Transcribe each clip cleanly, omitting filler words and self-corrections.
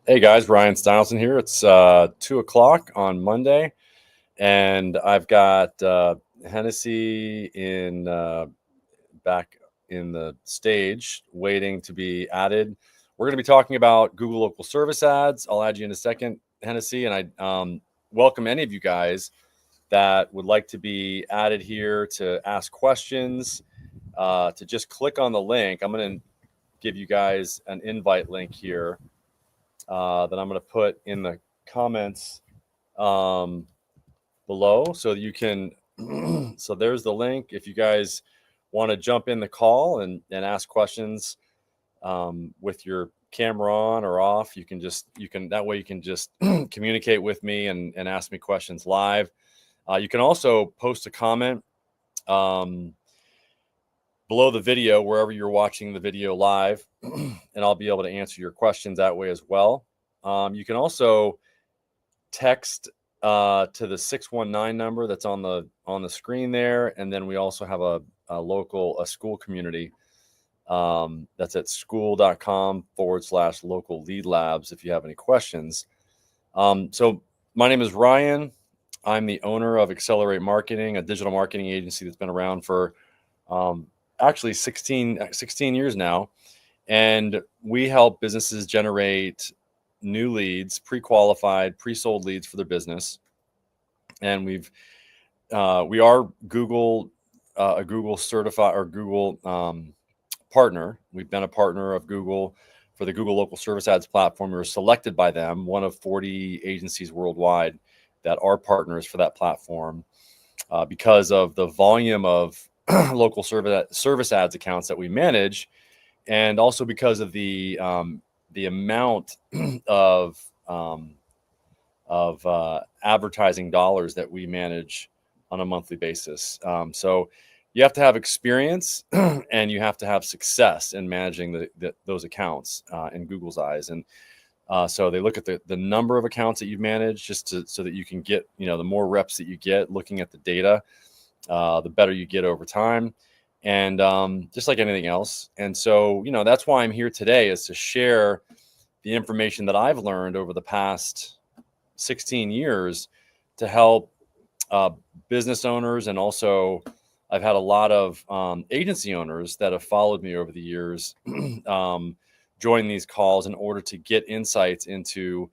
Hey guys, Ryan Steinolfson here. It's 2 o'clock on Monday, and I've got Hennessy in back in the stage, waiting to be added. We're going to be talking about Google local service ads. I'll add you in a second, Hennessy, and I welcome any of you guys that would like to be added here to ask questions. To just click on the link. I'm going to give you guys an invite link here that I'm going to put in the comments below, so you can. So there's the link. If you guys want to jump in the call and ask questions with your camera on or off, you can that way you can just communicate with me and ask me questions live. You can also post a comment below the video wherever you're watching the video live, and I'll be able to answer your questions that way as well. You can also text to the 619 number that's on the screen there, and then we also have a school community that's at school.com/local lead labs if you have any questions. So my name is Ryan. I'm the owner of Accelerate Marketing, a digital marketing agency that's been around for actually 16 years now, and we help businesses generate new leads, pre-qualified, pre-sold leads for their business. And we are Google, a Google certified or Google partner. We've been a partner of Google for the Google local service ads platform. We were selected by them, one of 40 agencies worldwide that are partners for that platform, because of the volume of local service ads accounts that we manage, and also because of the amount of advertising dollars that we manage on a monthly basis. So you have to have experience and you have to have success in managing those accounts in Google's eyes. And so they look at the number of accounts that you've managed, so that you can get, the more reps that you get looking at the data, the better you get over time. And just like anything else. And so, that's why I'm here today, is to share the information that I've learned over the past 16 years to help business owners. And also I've had a lot of agency owners that have followed me over the years join these calls in order to get insights into,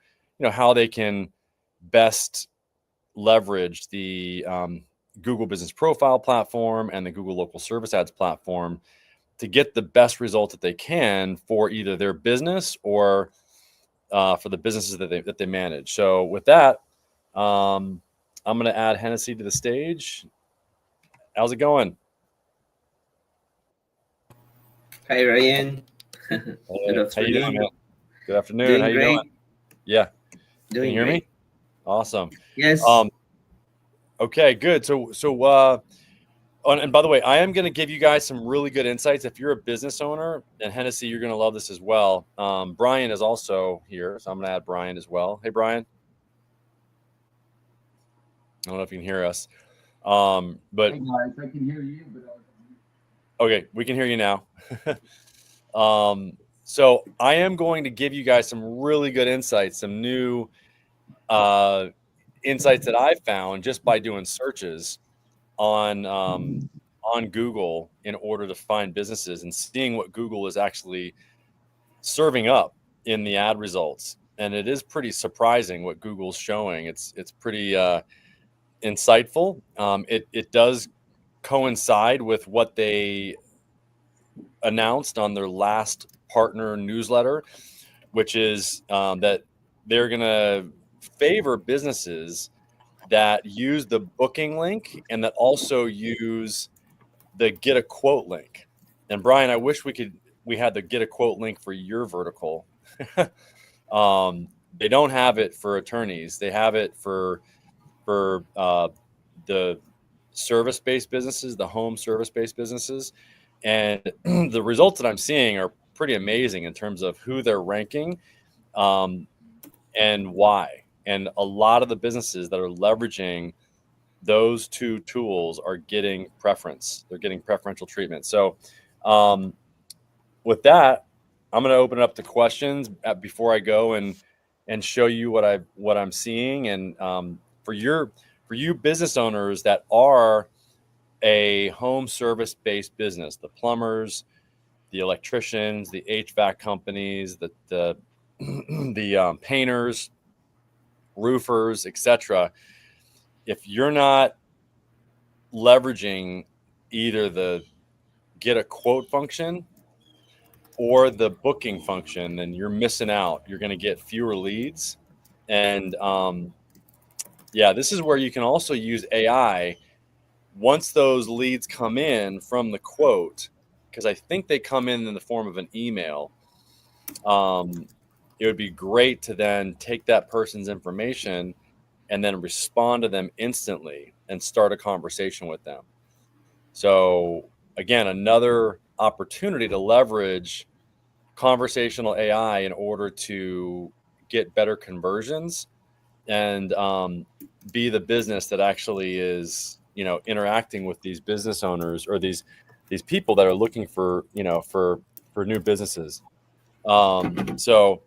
how they can best leverage the Google Business Profile platform and the Google Local Service Ads platform to get the best result that they can for either their business or for the businesses that they manage. So with that, I'm going to add Hennessy to the stage. How's it going? Hi, Ryan. Good How you doing, afternoon. man? Good afternoon. How Doing you doing? great. Yeah. Can you Doing hear me? great. Awesome. Yes. Okay, good. And by the way, I am going to give you guys some really good insights. If you're a business owner, and Hennessy, you're going to love this as well. Brian is also here, so I'm going to add Brian as well. Hey, Brian. I don't know if you can hear us. But Hey guys, I can hear you, but okay, we can hear you now. So I am going to give you guys some really good insights, some new insights that I've found just by doing searches on Google in order to find businesses and seeing what Google is actually serving up in the ad results. And it is pretty surprising what Google's showing. It's pretty insightful. It does coincide with what they announced on their last partner newsletter, which is that they're going to favor businesses that use the booking link and that also use the get a quote link. And Brian, I wish we had the get a quote link for your vertical. They don't have it for attorneys. They have it for the service-based businesses, the home service-based businesses. And the results that I'm seeing are pretty amazing in terms of who they're ranking and why. And a lot of the businesses that are leveraging those two tools are getting preference. They're getting preferential treatment. So with that, I'm going to open it up to questions before I go and and show you what I'm seeing. And for you business owners that are a home service based business, the plumbers, the electricians, the HVAC companies, the the painters, roofers, etc. If you're not leveraging either the get a quote function or the booking function, then you're missing out. You're going to get fewer leads. And yeah, this is where you can also use AI once those leads come in from the quote, because I think they come in the form of an email. It would be great to then take that person's information and then respond to them instantly and start a conversation with them. So again, another opportunity to leverage conversational AI in order to get better conversions and be the business that actually is, interacting with these business owners or these people that are looking for, for new businesses. So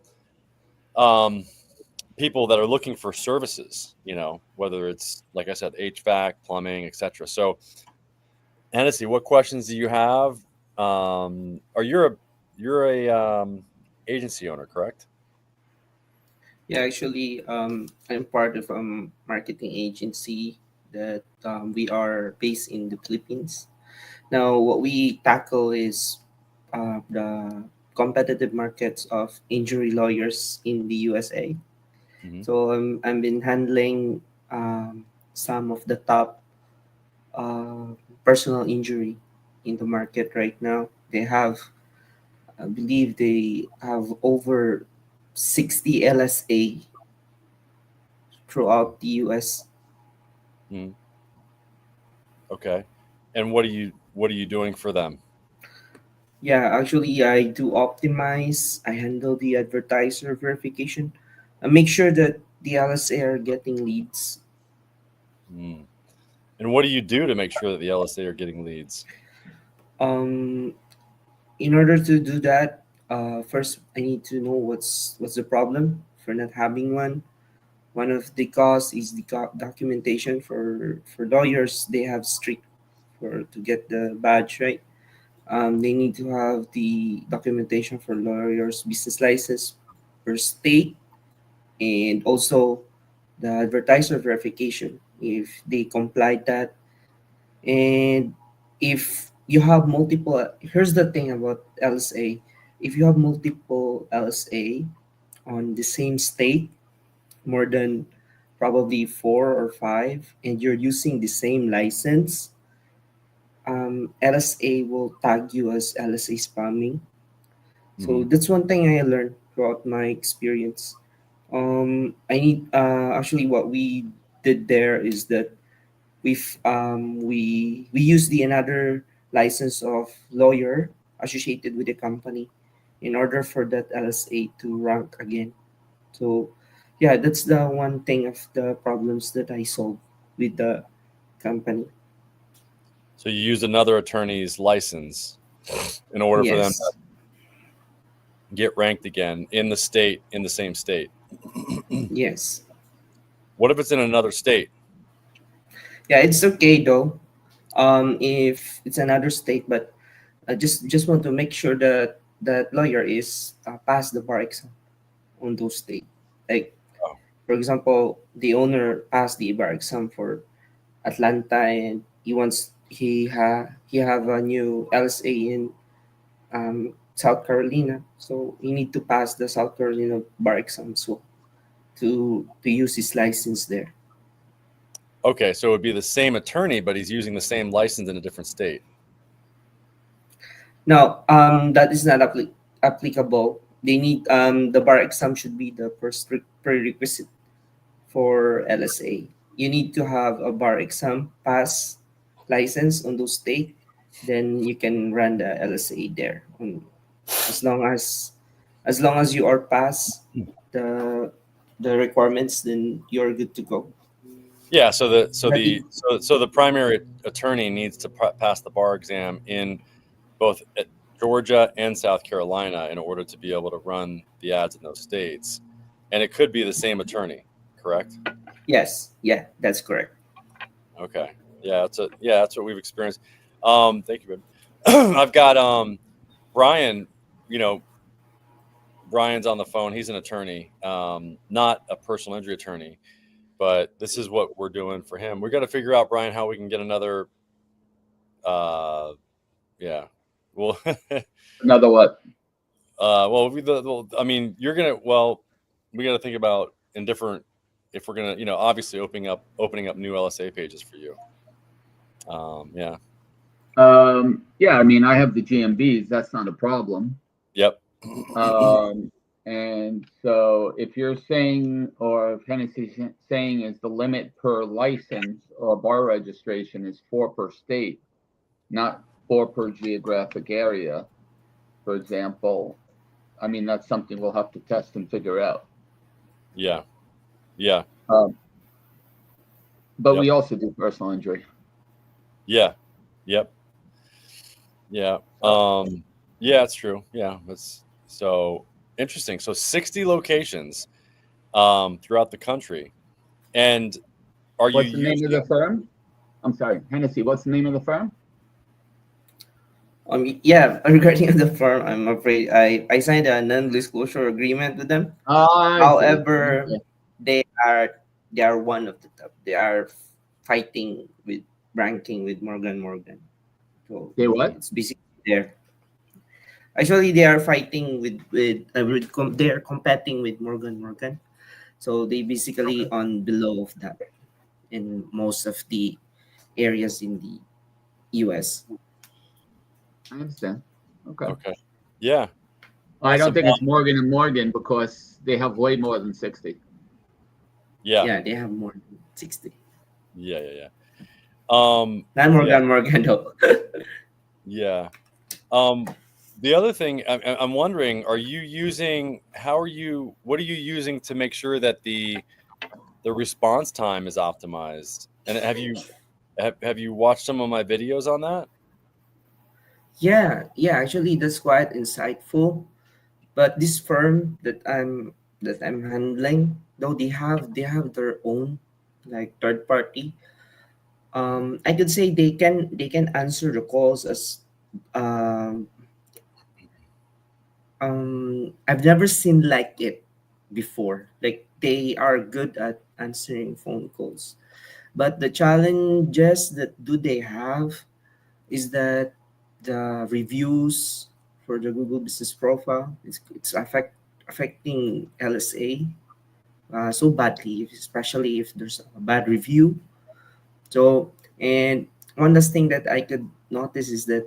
people that are looking for services, whether it's, like I said, HVAC, plumbing, etc. So, Hennessy, what questions do you have? Are you're a agency owner, correct? Yeah, actually, I'm part of a marketing agency that we are based in the Philippines. Now, what we tackle is the competitive markets of injury lawyers in the USA. Mm-hmm. So I've been handling some of the top personal injury in the market right now. I believe they have over 60 LSA throughout the US. Mm-hmm. Okay. And what are you doing for them? Yeah, actually, I do optimize. I handle the advertiser verification. I make sure that the LSA are getting leads. Mm. And what do you do to make sure that the LSA are getting leads? Um, in order to do that, first I need to know what's the problem for not having one. One of the cause is the documentation for lawyers. They have strict for to get the badge right. They need to have the documentation for lawyers business license per state, and also the advertiser verification if they complied that. And if you have multiple, here's the thing about LSA: if you have multiple LSA on the same state, more than probably four or five, and you're using the same license, LSA will tag you as LSA spamming. So Mm-hmm. that's one thing I learned throughout my experience. I need actually what we did there is that we use the another license of lawyer associated with the company in order for that LSA to rank again. So yeah, that's the one thing of the problems that I solved with the company. So you use another attorney's license in order for them to Yes, get ranked again in the state, in the same state. yes. What if it's in another state? Yeah, it's okay though. If it's another state, but I just want to make sure that that lawyer is past the bar exam on those state. Like Oh, for example, the owner passed the bar exam for Atlanta, and he have a new LSA in South Carolina, so he need to pass the South Carolina bar exam so to use his license there. okay. So it would be the same attorney, but he's using the same license in a different state. Now, that is not applicable. They need the bar exam should be the first prerequisite for LSA. You need to have a bar exam pass license on those state, then you can run the LSA there. As long as you are pass the the requirements, then you're good to go. Yeah. So the so But the so, so the primary attorney needs to pass the bar exam in both Georgia and South Carolina in order to be able to run the ads in those states. and it could be the same attorney, correct? Yes, yeah, that's correct. Okay. That's what we've experienced. Thank you, babe. I've got Brian, you know, Brian's on the phone. He's an attorney, not a personal injury attorney, but this is what we're doing for him. We got to figure out, Brian, how we can get another. Uh, yeah, well, Another what? I mean, you're gonna. Well, we got to think about in different. If we're gonna, obviously opening up new LSA pages for you. Yeah. Yeah, I mean, I have the GMBs. That's not a problem. Yep. Um, and so if you're saying, or if Hennessy's saying is the limit per license or bar registration is 4 per state, not 4 per geographic area, for example, I mean, that's something we'll have to test and figure out. Yeah. Yeah. But Yep. we also do personal injury. Yeah. Yep. Yeah. Yeah, it's true. Yeah. That's so interesting. So 60 locations throughout the country. And are you What's the name of using the firm? I'm sorry, Hennessy. What's the name of the firm? Yeah, regarding the firm, I'm afraid I signed a non-disclosure agreement with them. I see. However, Okay. they are they are one of the top. They are fighting with ranking with Morgan Morgan. So They what? it's basically there. Actually, they are fighting they are competing with Morgan Morgan. So they basically Okay. on below of that in most of the areas in the US. I understand. Okay. Okay. Yeah. I That's a don't think bomb. it's Morgan and Morgan because they have way more than 60. Yeah. Yeah, they have more than 60. Yeah. Yeah. Yeah. Not Yeah. Morgan Morgan though. Yeah. The other thing I'm wondering, what are you using to make sure that the response time is optimized? And have you watched some of my videos on that? Yeah, yeah, actually that's quite insightful. But this firm that I'm handling, though they have their own like third party. I could say they can answer the calls as um I've never seen like it before. Like they are good at answering phone calls. But the challenges that do they have is that the reviews for the Google Business Profile it's affecting LSA so badly, especially if there's a bad review. So, and one last thing that I could notice is that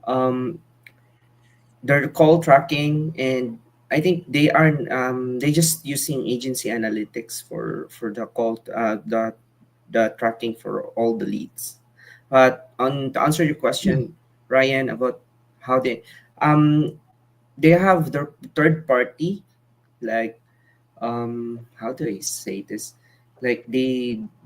um, their call tracking, and I think they just using agency analytics for the call the tracking for all the leads. But on to answer your question, Ryan, about how they have their third party, like how do I say this, like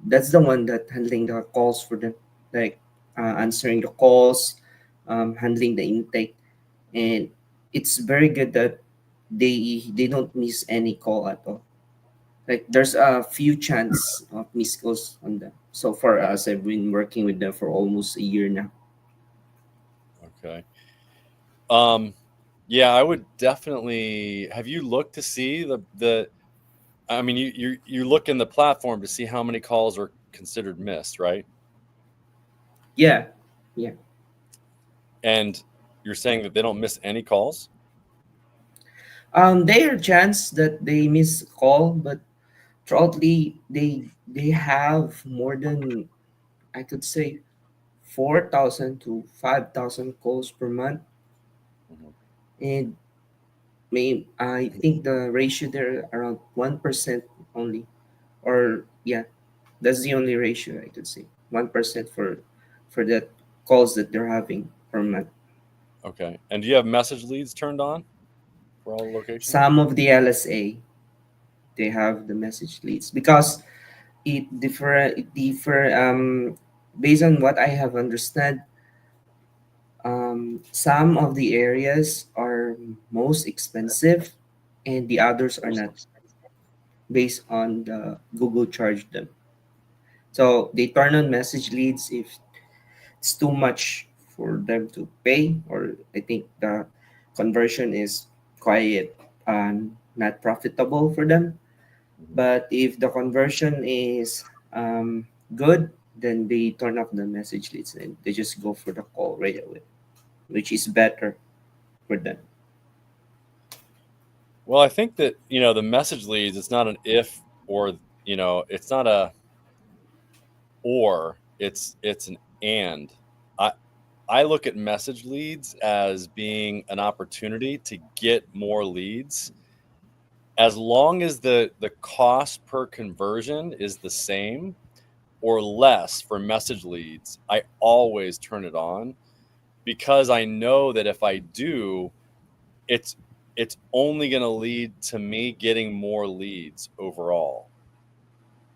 that's the one that handling the calls for them, like answering the calls, handling the intake, and it's very good that they don't miss any call at all. Like there's a few chance of missed calls on them. So for us, I've been working with them for almost a year now. Okay. Yeah, I would definitely. Have you looked to see the? I mean, you look in the platform to see how many calls are considered missed, right? Yeah, yeah. And you're saying that they don't miss any calls? There are chance that they miss a call, but throughoutly they have more than, I could say, 4,000 to 5,000 calls per month, Mhm. and I think the ratio there around 1% only, or yeah, that's the only ratio I could say. 1% for that calls that they're having per month. Okay. And do you have message leads turned on for all the locations? Some of the LSA they have the message leads because it differ based on what I have understood. Some of the areas are most expensive and the others are not. based on the Google charge them. So they turn on message leads if it's too much for them to pay, or I think the conversion is quite not profitable for them. Mhm. But if the conversion is good, then they turn off the message leads and they just go for the call right away, which is better for them. Well, I think that, the message leads, it's not an if or, it's not a or, it's an and. I I look at message leads as being an opportunity to get more leads as long as the cost per conversion is the same or less for message leads. I always turn it on because I know that if I do, it's it's only going to lead to me getting more leads overall.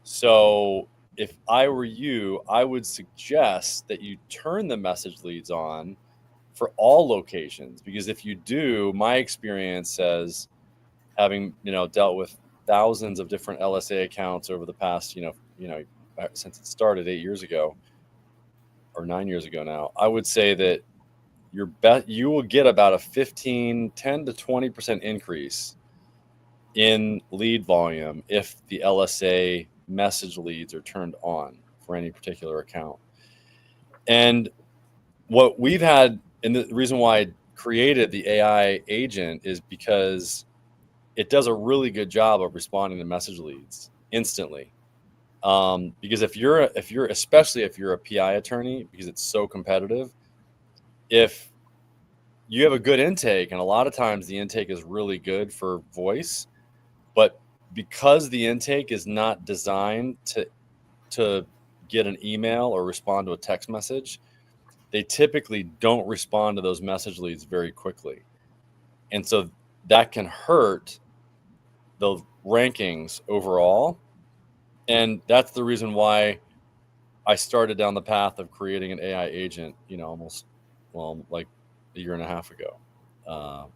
So if I were you, I would suggest that you turn the message leads on for all locations, because if you do, my experience says, having, dealt with thousands of different LSA accounts over the past, since it started 8 years ago or 9 years ago now, I would say that you will get about a 10 to 20% increase in lead volume if the LSA message leads are turned on for any particular account. And what we've had, and the reason why I created the AI agent is because it does a really good job of responding to message leads instantly. Because if you're especially if you're a PI attorney, because it's so competitive, if you have a good intake, and a lot of times the intake is really good for voice, but because the intake is not designed to get an email or respond to a text message, they typically don't respond to those message leads very quickly. And so that can hurt the rankings overall. And that's the reason why I started down the path of creating an AI agent, like a year and a half ago.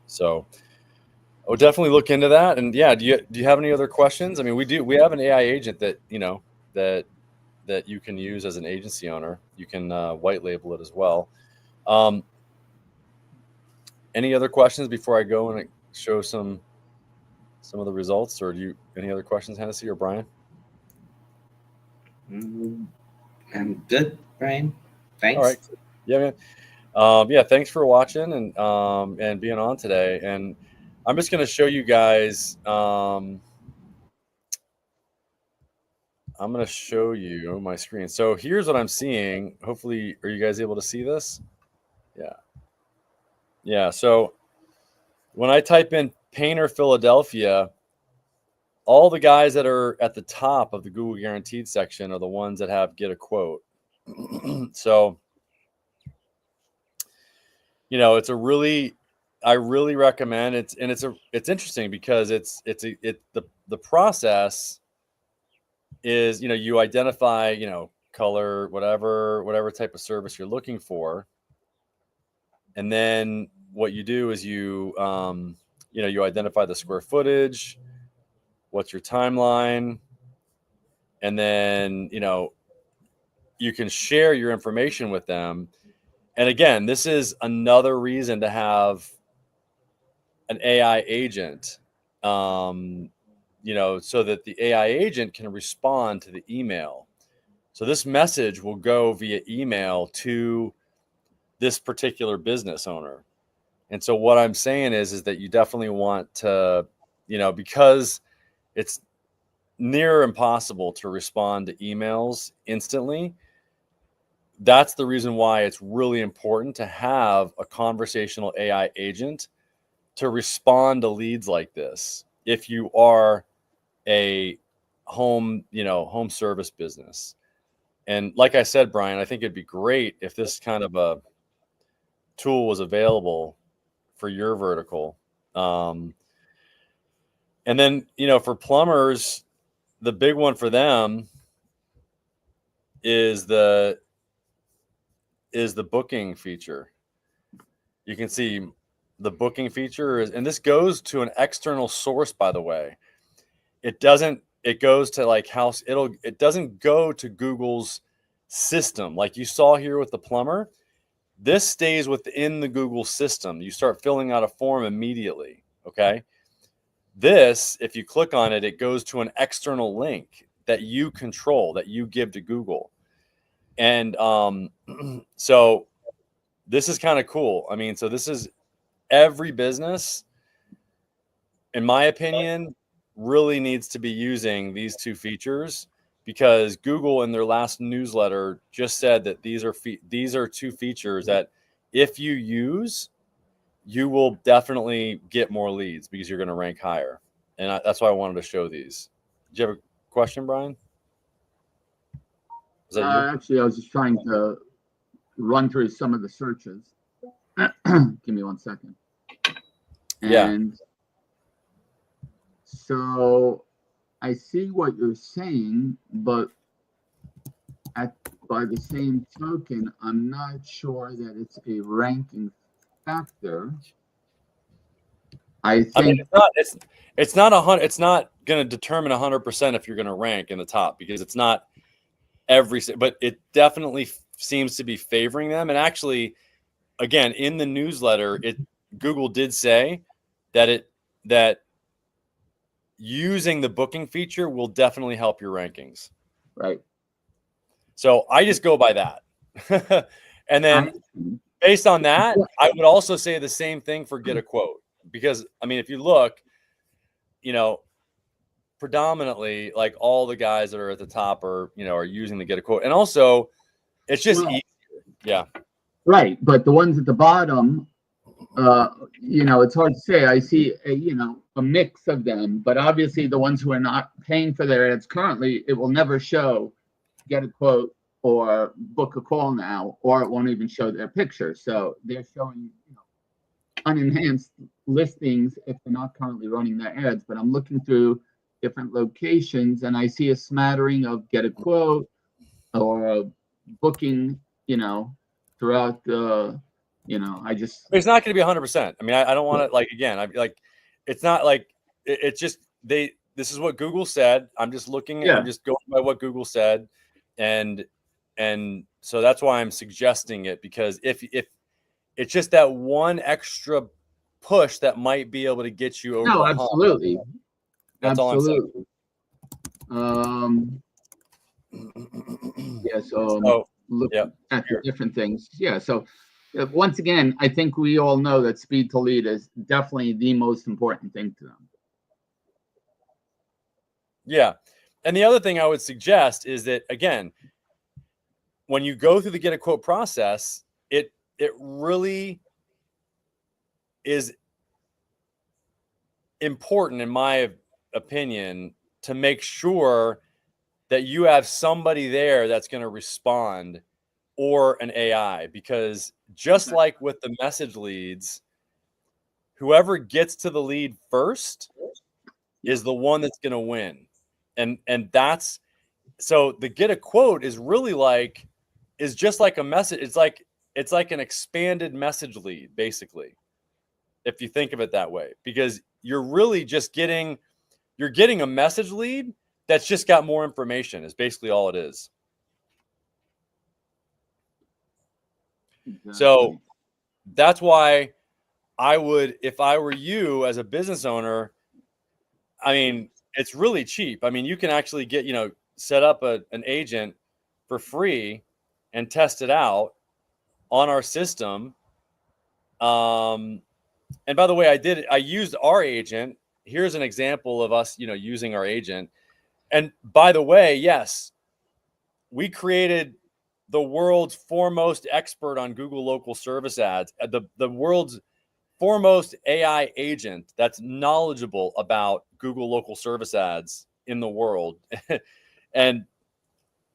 So I would definitely look into that. And yeah, do you have any other questions? I mean, we have an AI agent that, that you can use as an agency owner. You can white label it as well. Any other questions before I go and show some of the results, or do you any other questions, Hennessy or Brian? Mm, I'm good, Brian. All right, Thanks. cool. Yeah, man. Yeah, thanks for watching and being on today. And I'm just going to show you guys. I'm going to show you my screen. So here's what I'm seeing. Hopefully, are you guys able to see this? Yeah. Yeah. So when I type in Painter Philadelphia, all the guys that are at the top of the Google Guaranteed section are the ones that have get a quote. So, it's a really, I really recommend it. And it's interesting because the process is, you identify, color, whatever type of service you're looking for. And then what you do is you identify the square footage, what's your timeline, and then, you can share your information with them. And again, this is another reason to have an AI agent, so that the AI agent can respond to the email. So this message will go via email to this particular business owner. And so what I'm saying is that you definitely want to, because it's near impossible to respond to emails instantly. That's the reason why it's really important to have a conversational AI agent to respond to leads like this. If you are a home service business. And like I said, Brian, I think it'd be great if this kind of a tool was available for your vertical. And then, for plumbers, the big one for them is the booking feature. You can see the booking feature is, and this goes to an external source, by the way. it doesn't, it goes to like house, it doesn't go to Google's system. Like you saw here with the plumber, this stays within the Google system. You start filling out a form immediately. Okay. This, if you click on it, it goes to an external link that you control, that you give to Google. And so this is kind of cool. I mean, so this is every business, in my opinion, really needs to be using these two features, because Google in their last newsletter just said that these are two features that if you use, you will definitely get more leads because you're going to rank higher. And that's why I wanted to show these. Did you have a question, Brian? Was that you? Actually, I was just trying to run through some of the searches. Give me 1 second. And so I see what you're saying, but by the same token, I'm not sure that it's a ranking factor. I think it's not 100. It's not going to determine 100% if you're going to rank in the top, because it's not but it definitely seems to be favoring them. And actually, again, in the newsletter, Google did say that using the booking feature will definitely help your rankings. Right. So I just go by that. And then based on that, I would also say the same thing for get a quote, because I mean, if you look, predominantly like all the guys that are at the top are using the get a quote. And also it's just easier. Yeah. Right. But the ones at the bottom, it's hard to say. I see a mix of them, but obviously the ones who are not paying for their ads currently, it will never show get a quote or book a call now, or it won't even show their picture. So they're showing unenhanced listings if they're not currently running their ads. But I'm looking through different locations and I see a smattering of get a quote or booking, throughout the, it's not going to be 100%. I mean, I don't want to, like, again, it's not like it's just, this is what Google said. I'm just looking, I'm just going by what Google said. And so that's why I'm suggesting it, because if it's just that one extra push that might be able to get you over. No, absolutely. That's absolutely. all I'm saying. So look at the different things. Yeah. So once again, I think we all know that speed to lead is definitely the most important thing to them. Yeah. And the other thing I would suggest is that, again, when you go through the get a quote process, it really is important, in my opinion, to make sure that you have somebody there that's going to respond, or an AI, because just like with the message leads, whoever gets to the lead first is the one that's going to win. And that's, so the get a quote is really is just like a message. It's like an expanded message lead, basically, if you think of it that way, because you're really just getting a message lead that's just got more information, is basically all it is. Exactly. So that's why I would, if I were you as a business owner, I mean, it's really cheap. I mean, you can actually get, set up an agent for free and test it out on our system. And by the way, I used our agent. Here's an example of us, using our agent. And by the way, yes, we created the world's foremost expert on Google local service ads, the world's foremost AI agent that's knowledgeable about Google local service ads in the world. And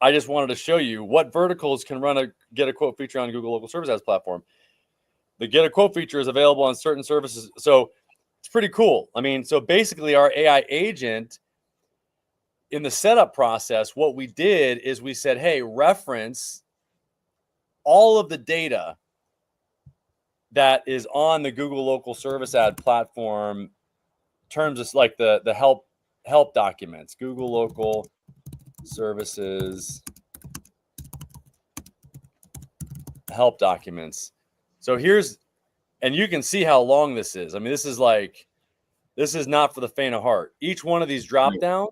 I just wanted to show you what verticals can run a get a quote feature on Google local service ads platform. The get a quote feature is available on certain services. So it's pretty cool. I mean, so basically our AI agent, in the setup process, what we did is we said, hey, reference all of the data that is on the Google local service ad platform, in terms of like the help documents, Google local services help documents. So here's, and you can see how long this is. I mean, this is not for the faint of heart. Each one of these drop downs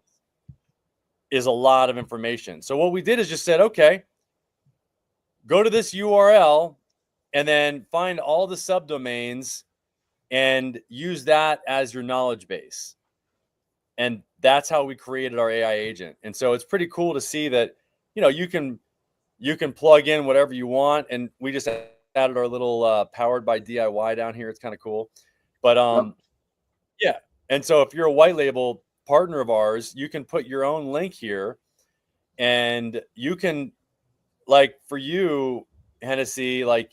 is a lot of information. So what we did is just said, okay, go to this URL and then find all the subdomains and use that as your knowledge base. And that's how we created our AI agent. And so it's pretty cool to see that, you can plug in whatever you want. And we just added our little powered by DIY down here. It's kind of cool. But yeah. And so if you're a white label partner of ours, you can put your own link here, and you can, like, for you, Hennessy, like,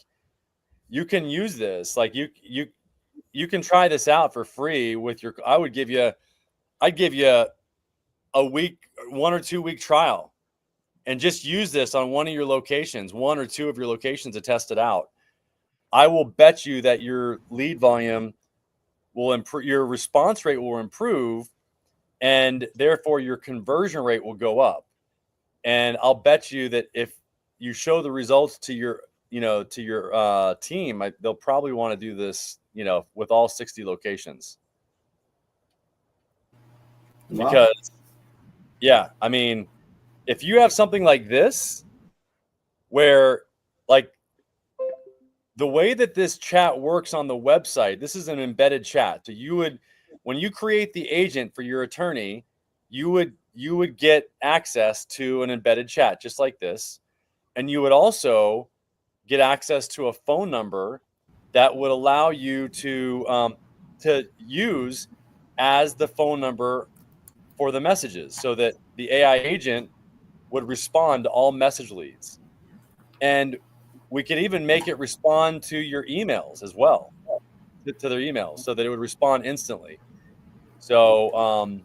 you can use this. Like, you can try this out for free with your, I'd give you a week, 1 or 2 week trial, and just use this on one of your locations, 1 or 2 of your locations, to test it out. I will bet you that your lead volume will improve, your response rate will improve, and therefore your conversion rate will go up. And I'll bet you that if you show the results to your, team, they'll probably want to do this, with all 60 locations. Wow. Because, yeah, I mean, if you have something like this, where, like, the way that this chat works on the website, this is an embedded chat. So you would, when you create the agent for your attorney, you would get access to an embedded chat just like this. And you would also get access to a phone number that would allow you to use as the phone number for the messages, so that the AI agent would respond to all message leads. And we could even make it respond to your emails as well, to their emails, so that it would respond instantly. So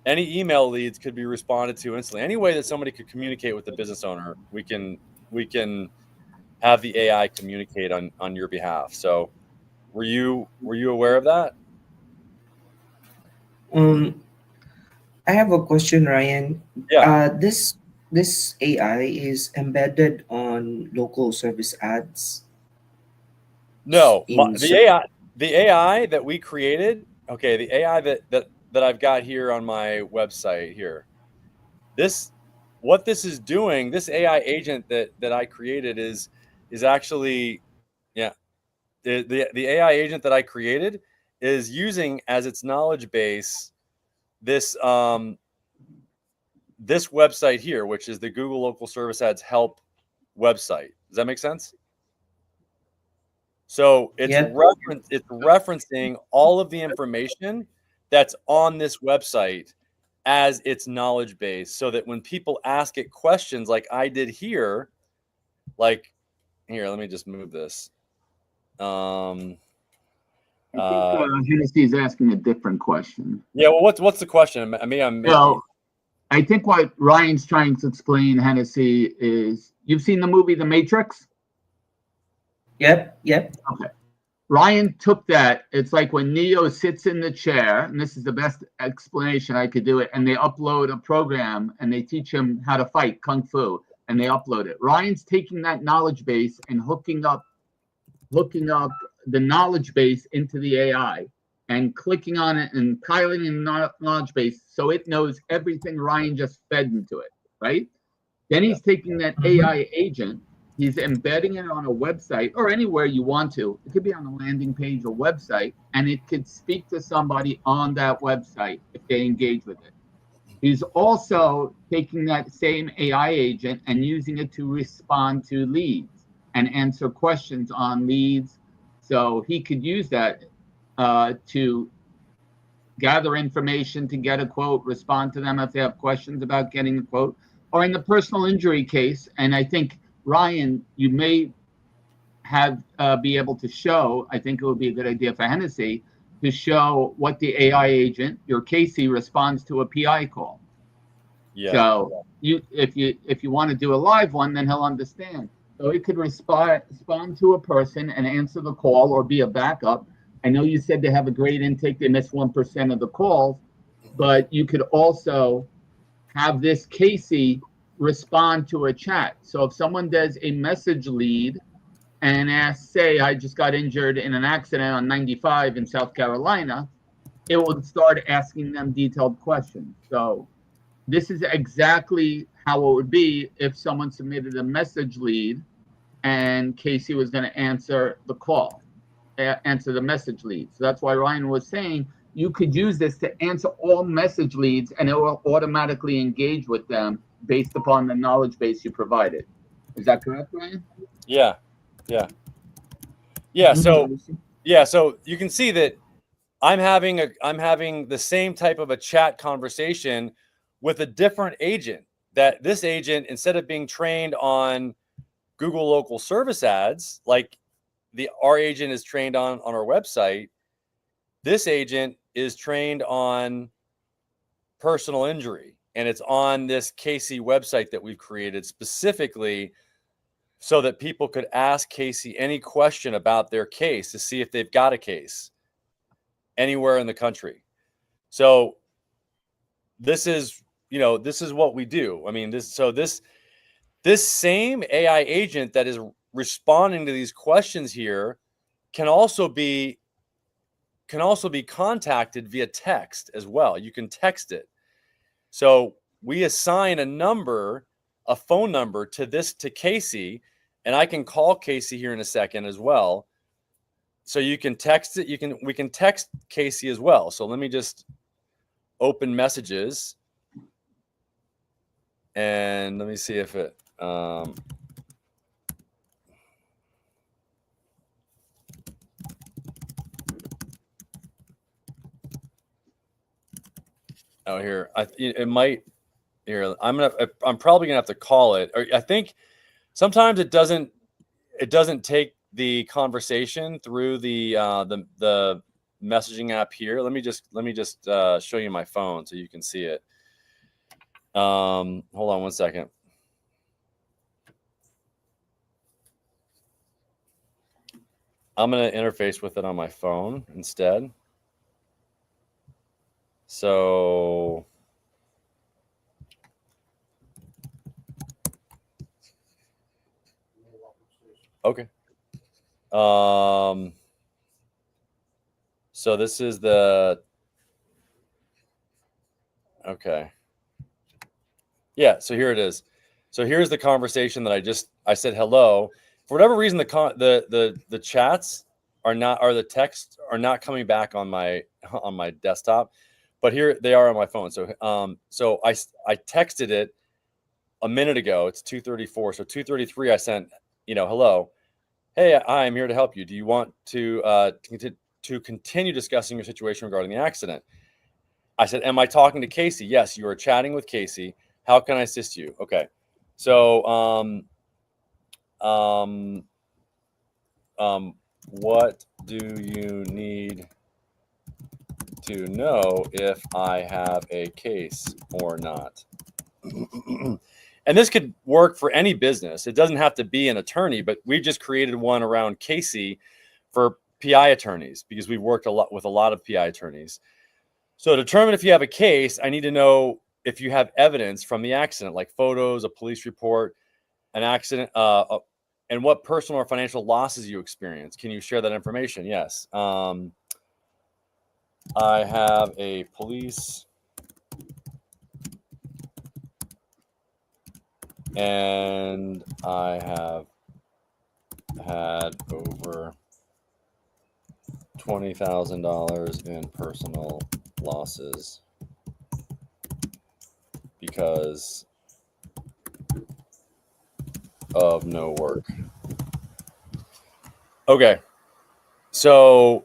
any email leads could be responded to instantly. Any way that somebody could communicate with the business owner, we can have the AI communicate on your behalf. So were you aware of that? I have a question, Ryan. Yeah. This AI is embedded on local service ads. No, In the AI that we created. Okay, the AI that I've got here on my website here. What this is doing, this AI agent that I created is actually, yeah, the AI agent that I created is using as its knowledge base this this website here, which is the Google Local Service Ads Help website. Does that make sense? So it's Yep. referencing all of the information that's on this website as its knowledge base, so that when people ask it questions like I did here, like here, let me just move this. I think Hennessy's asking a different question. Yeah, well, what's the question? I think what Ryan's trying to explain, Hennessy, is you've seen the movie The Matrix? Yep. Okay. Ryan took that. It's like when Neo sits in the chair, and this is the best explanation I could do it, and they upload a program and they teach him how to fight Kung Fu, and they upload it. Ryan's taking that knowledge base and hooking up the knowledge base into the AI and clicking on it and piloting the knowledge base so it knows everything Ryan just fed into it, right? Then he's taking that AI agent, he's embedding it on a website or anywhere you want to. It could be on a landing page or website, and it could speak to somebody on that website if they engage with it. He's also taking that same AI agent and using it to respond to leads and answer questions on leads. So he could use that to gather information, to get a quote, respond to them if they have questions about getting a quote, or in the personal injury case. And I think, Ryan, you may have be able to show, I think it would be a good idea for Hennessy, to show what the AI agent, your Casey, responds to a PI call. Yeah. So if you want to do a live one, then he'll understand. So it could respond to a person and answer the call or be a backup. I know you said they have a great intake. They miss 1% of the calls. but you could also have this Casey respond to a chat. So if someone does a message lead and asks, say, I just got injured in an accident on 95 in South Carolina, it will start asking them detailed questions. So this is exactly how it would be if someone submitted a message lead and Casey was going to answer the call, answer the message lead. So that's why Ryan was saying you could use this to answer all message leads and it will automatically engage with them based upon the knowledge base you provided. Is that correct, Ryan? Yeah. Yeah. Yeah. So you can see that I'm having the same type of a chat conversation with a different agent. That this agent, instead of being trained on Google local service ads, like our agent is trained on our website, this agent is trained on personal injury, and it's on this Casey website that we've created specifically so that people could ask Casey any question about their case to see if they've got a case anywhere in the country. So this is what we do. I mean, this same AI agent that is responding to these questions here can also be contacted via text as well. You can text it. So we assign a phone number to Casey, and I can call Casey here in a second as well. So you can text it. We can text Casey as well. So let me just open messages, and let me see if it. Oh, here it might. Here, I'm probably gonna have to call it. I think sometimes it doesn't take the conversation through the messaging app here. Let me just show you my phone so you can see it. Hold on one second. I'm gonna interface with it on my phone instead. So okay. So this is okay. Yeah, so here it is. So here's the conversation that I said hello. For whatever reason, the chats or the texts are not coming back on my desktop, but here they are on my phone. So so I texted it a minute ago. It's 2:34. So 2:33 I sent, hello. Hey, I'm here to help you. Do you want to continue discussing your situation regarding the accident? I said, am I talking to Casey? Yes, you are chatting with Casey. How can I assist you? Okay. So what do you need to know if I have a case or not? And this could work for any business. It doesn't have to be an attorney, but we just created one around Casey for PI attorneys because we've worked with a lot of PI attorneys. So to determine if you have a case, I need to know if you have evidence from the accident, like photos, a police report, an accident, and what personal or financial losses you experienced. Can you share that information? Yes. I have a police and I have had over $20,000 in personal losses because of no work. Okay. So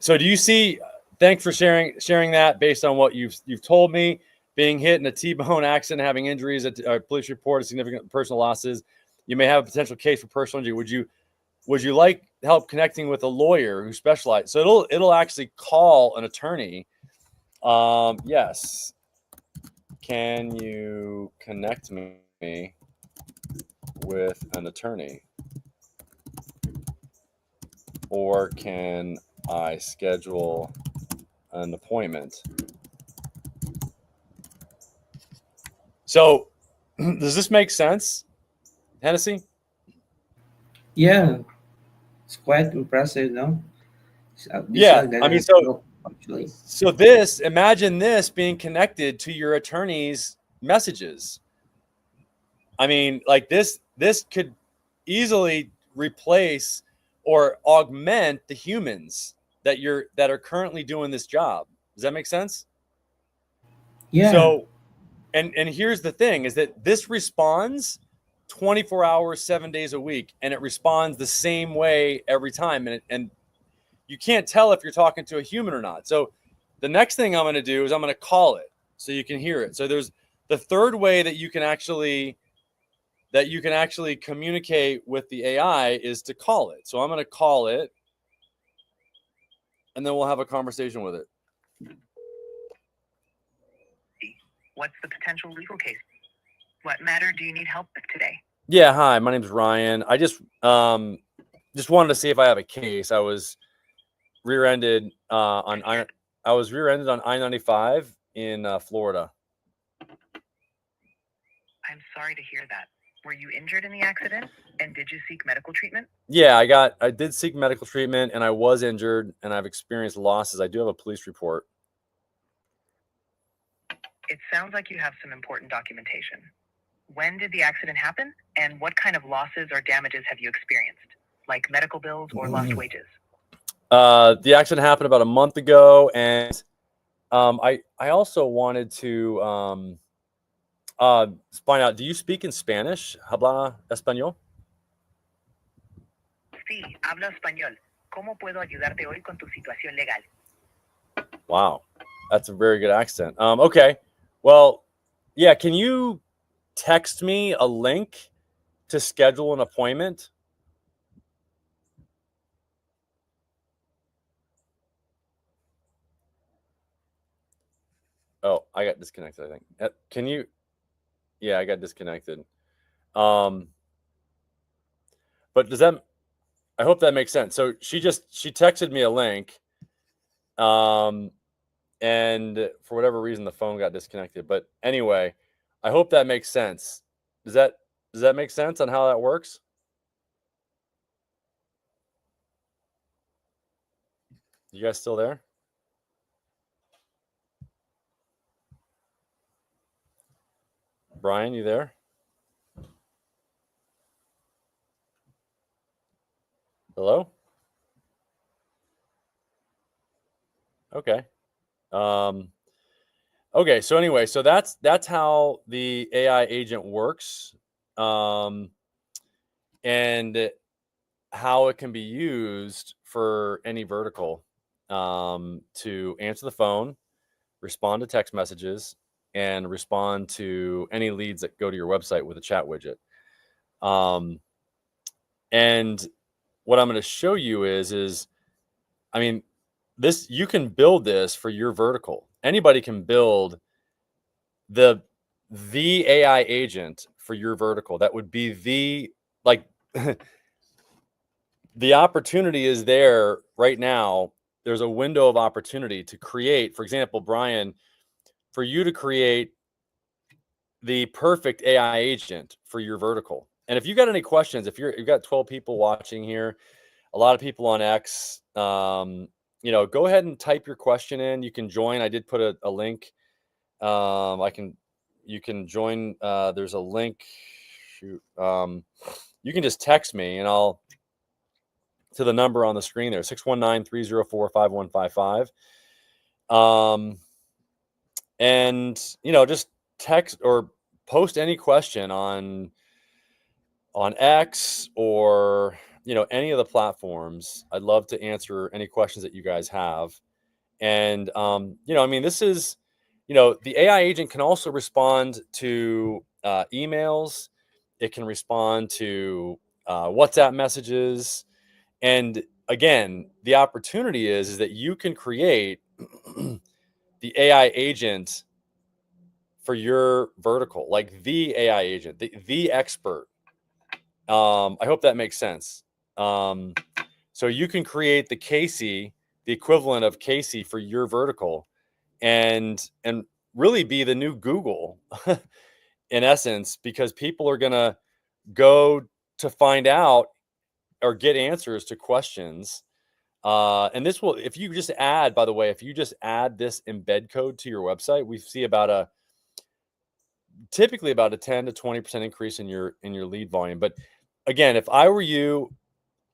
do you see? Thanks for sharing that based on what you've told me. Being hit in a T-bone accident, having injuries, a police report, a significant personal losses. You may have a potential case for personal injury. Would you like help connecting with a lawyer who specializes? So it'll actually call an attorney. Yes. Can you connect me with an attorney? Or can I schedule an appointment? So does this make sense, Hennessy? Yeah, it's quite impressive, no? These Yeah. are I mean, gonna help actually. so this, imagine this being connected to your attorney's messages. I mean, like this could easily replace or augment the humans that are currently doing this job. Does that make sense? Yeah, So, and here's the thing is that this responds 24 hours, 7 days a week, and it responds the same way every time. And you can't tell if you're talking to a human or not. So the next thing I'm going to do is I'm going to call it so you can hear it. So there's the third way that you can actually communicate with the AI is to call it. So I'm going to call it, and then we'll have a conversation with it. What's the potential legal case? What matter do you need help with today? Yeah, hi, my name's Ryan. I just wanted to see if I have a case. I was rear-ended on I-95 in Florida. I'm sorry to hear that. Were you injured in the accident? And did you seek medical treatment? Yeah, I did seek medical treatment, and I was injured, and I've experienced losses. I do have a police report. It sounds like you have some important documentation. When did the accident happen? And what kind of losses or damages have you experienced? Like medical bills or lost wages? The accident happened about a month ago, and I also wanted to find out, do you speak in Spanish? ¿Habla español? Sí, hablo español. ¿Cómo puedo ayudarte hoy con tu situación legal? Wow, that's a very good accent. Okay, well, yeah, can you text me a link to schedule an appointment? Oh, I got disconnected, I think. Can you? Yeah, I got disconnected. But does that? I hope that makes sense. So she texted me a link, and for whatever reason the phone got disconnected. But anyway, I hope that makes sense. Does that make sense on how that works? You guys still there? Brian, you there? Hello? Okay. Okay, so anyway, so that's how the AI agent works, and how it can be used for any vertical, to answer the phone, respond to text messages, and respond to any leads that go to your website with a chat widget. And what I'm going to show you is, I mean, this, you can build this for your vertical. Anybody can build the AI agent for your vertical. That would be the, like, the opportunity is there right now. There's a window of opportunity to create, for example, Brian, for you to create the perfect AI agent for your vertical. And if you got any questions, if you've got 12 people watching here, a lot of people on X, go ahead and type your question in. You can join. I did put a link. You can join. There's a link. Shoot. You can just text me and I'll, to the number on the screen there, 619-304-5155. And, just text or post any question on X or, any of the platforms. I'd love to answer any questions that you guys have. And, this is, the AI agent can also respond to emails. It can respond to WhatsApp messages. And again, the opportunity is that you can create the AI agent for your vertical, like the AI agent, the expert. I hope that makes sense. So you can create the Casey, the equivalent of Casey for your vertical, and really be the new Google in essence, because people are going to go to find out or get answers to questions. And this will, if you just add, by the way, if you just add this embed code to your website, we see typically about a 10 to 20% increase in your lead volume. But again, if I were you,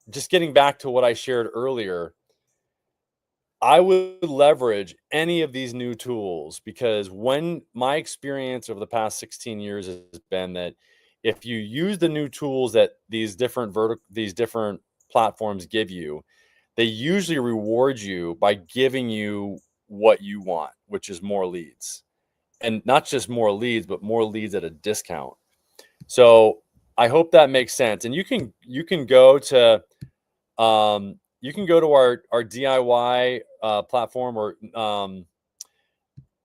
just getting back to what I shared earlier, I would leverage any of these new tools, because when my experience over the past 16 years has been that if you use the new tools that these different platforms give you, they usually reward you by giving you what you want, which is more leads. And not just more leads, but more leads at a discount. So I hope that makes sense. And you can go to our DIY platform, or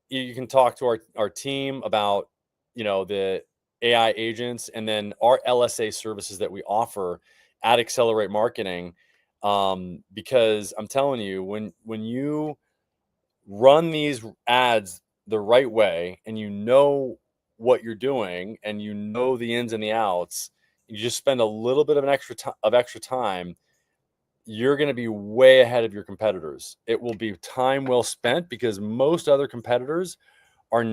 you can talk to our team about, the AI agents, and then our LSA services that we offer at Accelerate Marketing. Because I'm telling you, when you run these ads the right way, and you know what you're doing, and you know the ins and the outs, you just spend a little bit of extra time, you're going to be way ahead of your competitors. It will be time well spent, because most other competitors are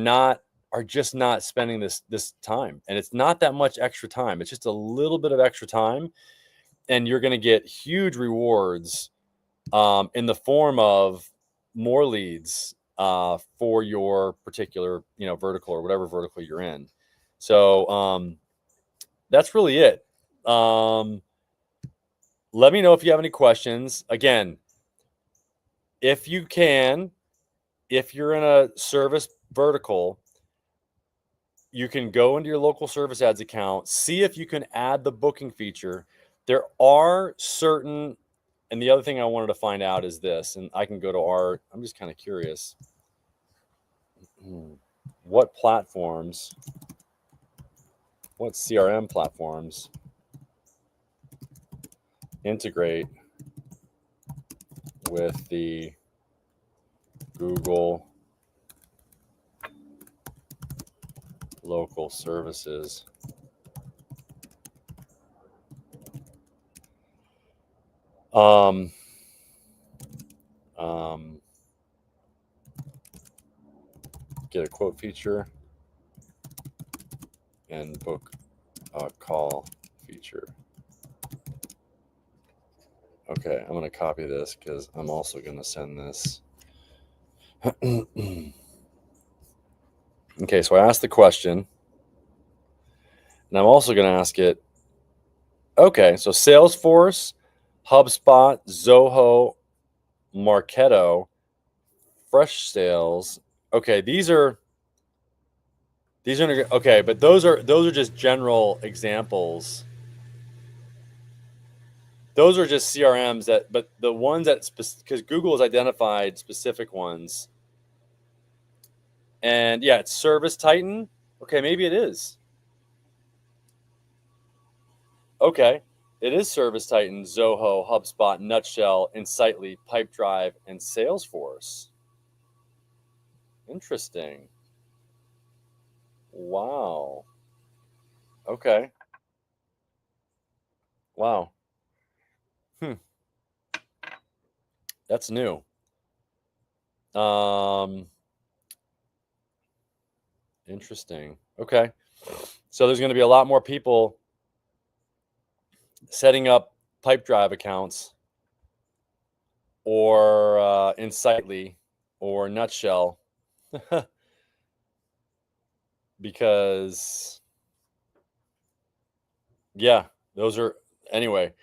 just not spending this time. And it's not that much extra time. It's just a little bit of extra time, and you're going to get huge rewards in the form of more leads for your particular, vertical, or whatever vertical you're in. So that's really it. Let me know if you have any questions. Again, if you're in a service vertical, you can go into your local service ads account, see if you can add the booking feature. There are certain, and the other thing I wanted to find out is this, and I can go to I'm just kind of curious. What CRM platforms integrate with the Google local services? Get a quote feature and book a call feature. Okay, I'm going to copy this because I'm also going to send this. Okay, so I asked the question, and I'm also going to ask it. Okay, so Salesforce, HubSpot, Zoho, Marketo, Fresh Sales. Okay, these are okay, but those are just general examples. Those are just CRMs but the ones that, because Google has identified specific ones. And yeah, it's Service Titan. Okay, maybe it is. Okay, it is Service Titan, Zoho, HubSpot, Nutshell, Insightly, Pipedrive, and Salesforce. Interesting. Wow. Okay. Wow. That's new. Interesting. Okay. So there's going to be a lot more people setting up Pipedrive accounts, or Insightly, or Nutshell, because yeah, those are, anyway,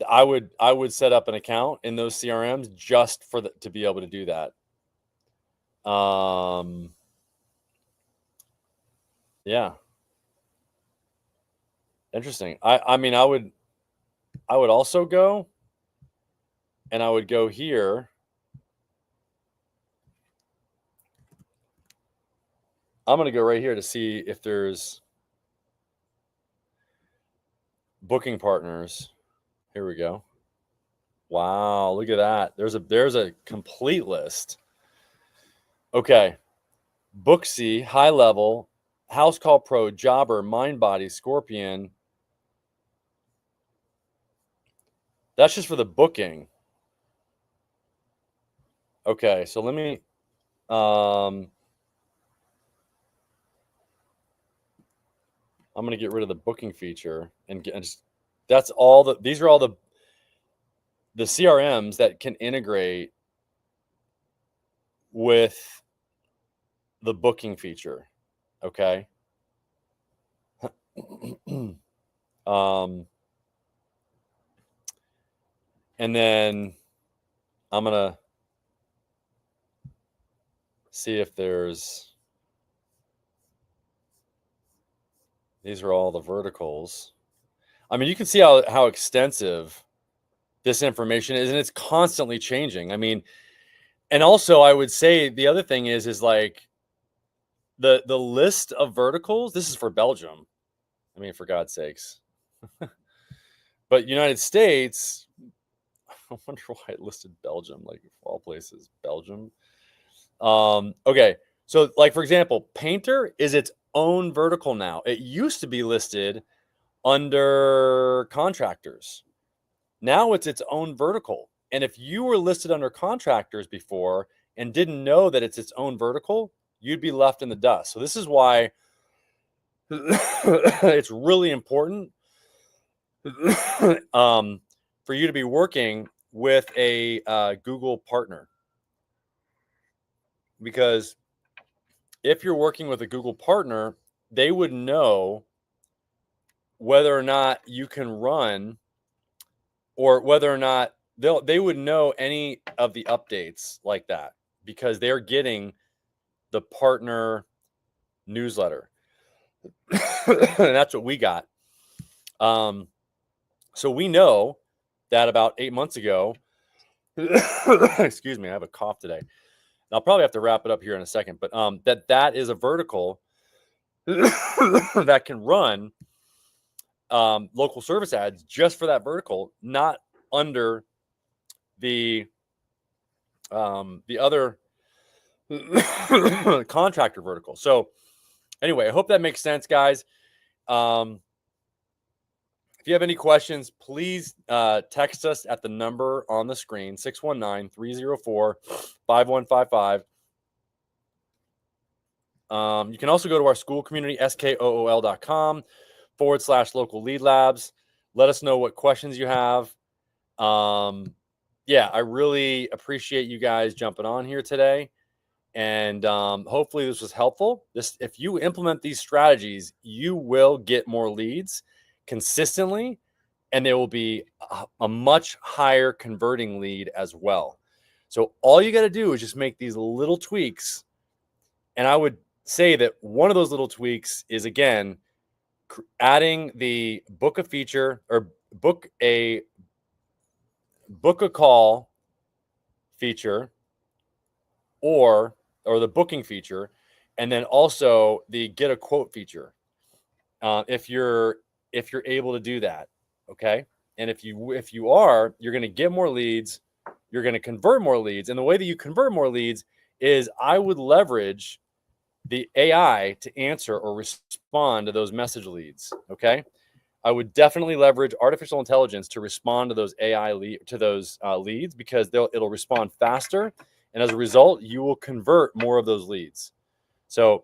I would set up an account in those CRMs just to be able to do that. Yeah. Interesting. I mean, I would also go, and I would go here. I'm going to go right here to see if there's booking partners. Here we go. Wow, look at that. There's a complete list. Okay. Booksy, high level, House Call Pro, Jobber, Mindbody, Scorpion. That's just for the booking. Okay, so let me I'm going to get rid of the booking feature and just, that's all these are all the CRMs that can integrate with the booking feature. Okay. And then I'm going to see if these are all the verticals. I mean, you can see how extensive this information is, and it's constantly changing. I mean, and also I would say the other thing is like the list of verticals. This is for Belgium. I mean, for God's sakes. But United States, I wonder why it listed Belgium, like of all places, Belgium. Okay, so like for example, painter is its own vertical now. It used to be listed under contractors. Now it's its own vertical. And if you were listed under contractors before and didn't know that it's its own vertical, you'd be left in the dust. So this is why it's really important for you to be working with a Google partner. Because if you're working with a Google partner, they would know whether or not you can run, or whether or not they would know any of the updates like that, because they're getting the partner newsletter. And that's what we got. So we know that about 8 months ago, excuse me, I have a cough today. I'll probably have to wrap it up here in a second, but that is a vertical that can run local service ads just for that vertical, not under the other contractor vertical. So anyway, I hope that makes sense, guys. If you have any questions, please text us at the number on the screen, 619-304-5155. You can also go to our school community, skool.com/local lead labs. Let us know what questions you have. Yeah, I really appreciate you guys jumping on here today. And hopefully this was helpful. If you implement these strategies, you will get more leads consistently, and there will be a much higher converting lead as well. So all you got to do is just make these little tweaks. And I would say that one of those little tweaks is, again, adding the book a feature or book a call feature, or the booking feature, and then also the get a quote feature. If you're able to do that, okay. And if you are, you're going to get more leads, you're going to convert more leads. And the way that you convert more leads is I would leverage the AI to answer or respond to those message leads. Okay. I would definitely leverage artificial intelligence to respond to those leads, because it'll respond faster. And as a result, you will convert more of those leads. So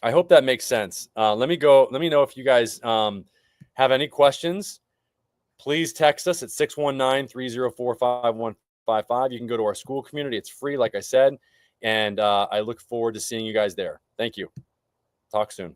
I hope that makes sense. Let me know if you guys have any questions. Please text us at 619-304-5155. You can go to our school community. It's free, like I said. And I look forward to seeing you guys there. Thank you. Talk soon.